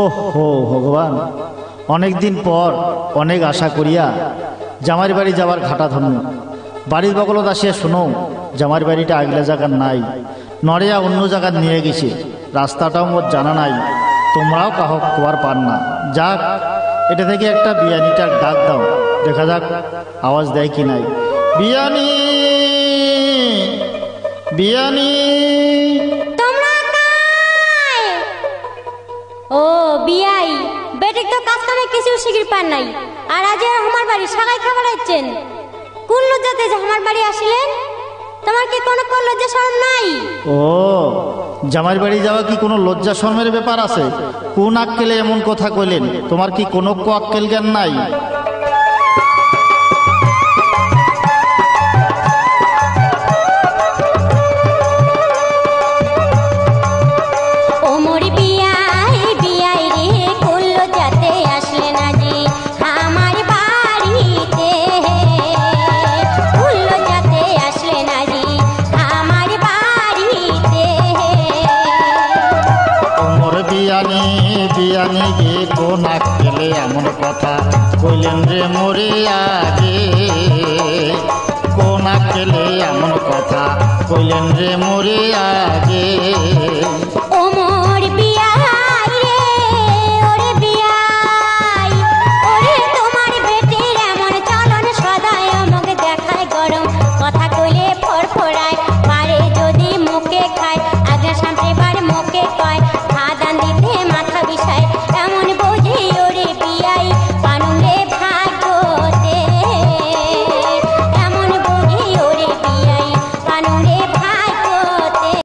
ওহো ভগবান, অনেক দিন পর অনেক আশা করিয়া জামাইর বাড়ি যাবার ঘাটা ধন্য। বাড়ির বগলত আসিয়া শোনো জামাইর বাড়িটা আগলা জায়গার নাই, নড়িয়া অন্য জায়গায় নিয়ে গেছে, রাস্তাটাও মোর জানা নাই, তোমরাও কাহক কোয়ার পার না। যাক, এটা থেকে একটা বিয়ানিটার ডাক দাও, দেখা যাক আওয়াজ দেয় কি নাই। বিয়ানি, বিয়ানি। ও বিয়াই বেটিক তো কাজ কামে কিছু শিখির পার নাই, আর আজ আমার বাড়ি সাগাই খাবার আইছেন। কোন লজ্জাতে যে আমার বাড়ি আসিলেন? তোমার কি কোনো লজ্জা শরম নাই? ও, জামাইর বাড়ি যাওয়া কি কোনো লজ্জা শরমের ব্যাপার আছে? কোন আক্কেলে এমন কথা কইলেন? তোমার কি কোনো আক্কেল জ্ঞান নাই? বিয়ানি, বিয়ানি গে কোন আক্কেলে এমন কথা কইলেন রে মোরে আগে? কোন আক্কেলে এমন কথা কইলেন রে মোরে আগে?